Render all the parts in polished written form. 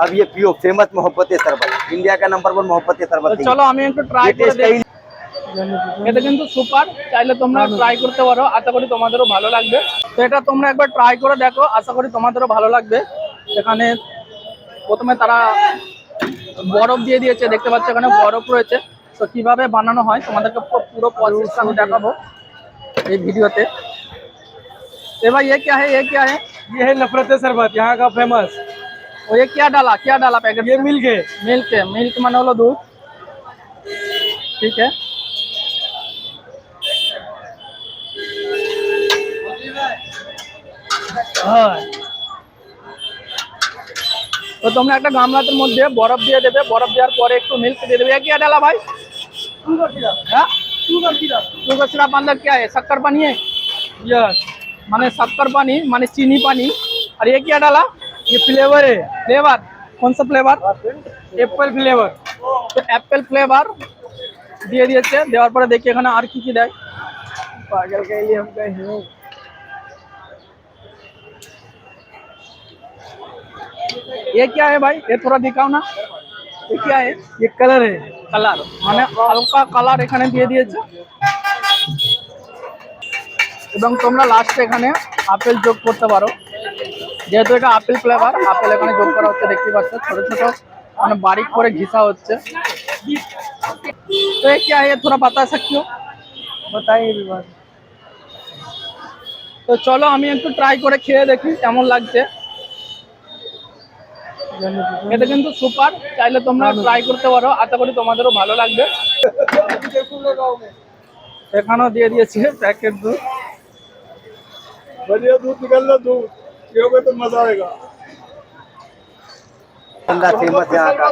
अब ये पियो फेमस मोहब्बत शरबत, इंडिया का नंबर 1 मोहब्बत शरबत। তো চলো আমি একটু ট্রাই করে দেখি। এটা কিন্তু সুপার, চাইলে তোমরা ট্রাই করতে পারো, আশা করি তোমাদেরও ভালো লাগবে। তো এটা তোমরা একবার ট্রাই করে দেখো, আশা করি তোমাদেরও ভালো লাগবে। এখানে প্রথমে তারা বরফ দিয়ে দিয়েছে, দেখতে পাচ্ছ এখানে বরফ রয়েছে। তো কিভাবে বানানো হয় তোমাদেরকে পুরো প্রসেস আমি দেখাবো এই ভিডিওতে। ए भाई ये क्या है, ये क्या है? ये है नफरत शरबत, यहाँ का फेमस। और ये क्या डाला पैकेट? ये मिल्क है। मिल्क माने हलो दूध, ठीक है। তো তোমরা একটা গামলার মধ্যে বরফ দিয়ে দেবে, বরফ দেওয়ার পরে একটু মিল্ক দিয়ে দেবে। ये क्या डाला भाई? Sugar syrup. हाँ, शुगर सिरप अंदर क्या है? शक्कर पानी है। यस, माने शक्कर पानी माने चीनी पानी। और ये क्या डाला? ये फ्लेवर है, फ्लेवर, कौन सा फ्लेवर? Apple flavour. তো অ্যাপেল ফ্লেভার দিয়ে দিয়েছে। দেওয়ার পরে দেখি এখানে আর কি কি দেয়। पागल के लिए हम गए हैं। ये क्या है भाई? ये थोड़ा दिखाओ ना, ये क्या है? ये कलर है। কালার মানে হালকা কালার এখানে দিয়ে দিয়েছে। এবং তোমরা লাস্টে এখানে আপেল যোগ করতে পারো, যেহেতু এটা আপেল ফ্লেভার, আপেল এখানে যোগ করা হচ্ছে। দেখতে পাচ্ছ ছোট ছোট মানে বারিক করে ঘিসা হচ্ছে। তো ये क्या है, थोड़ा बता सकते हो? बताइए भी बात। তো চলো আমি একটু ট্রাই করে খেয়ে দেখি কেমন লাগছে। এটা কিন্তু সুপার, চাইলে তোমরা ট্রাই করতে পারো, আশা করি তোমাদেরও ভালো লাগবে। এখানেও দিয়ে দিয়েছে প্যাকেট দুধ। बढ़िया दूध निकल लो, दूध पियोगे तो मजा आएगा। फेमस यहाँ का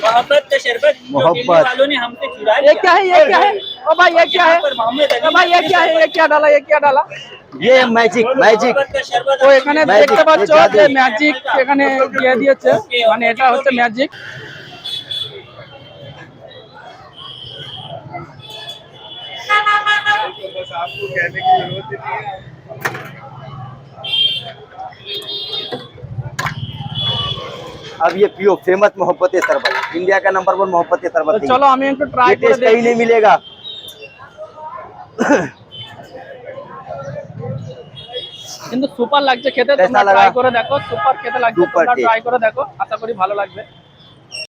मोहब्बत का शरबत मोहब्बत। वालों ने हमसे चुरा ये क्या है, ये क्या है? ओ भाई ये क्या है? ओ भाई ये क्या है, ये क्या डाला, ये क्या डाला? ये मैजिक मोहब्बत का शरबत তো এখানে দেখতে পাচ্ছ যে ম্যাজিক এখানে দিয়ে দিয়েছে, মানে এটা হচ্ছে ম্যাজিক। बस आपको कहने की जरूरत ही नहीं है। अब ये पियो फेमस मोहब्बत शरबत, इंडिया का नंबर 1 मोहब्बत তো शरबत। চলো আমি একটু ট্রাই ये করে टेस्ट कहीं দেখি। नहीं मिलेगा। কিন্তু সুপার লাগছে খেতে, कैसा তোমরা लगा? ট্রাই করে দেখো। সুপার খেতে লাগছে, Super তোমরা taste। ট্রাই করে দেখো, আশা করি ভালো লাগবে।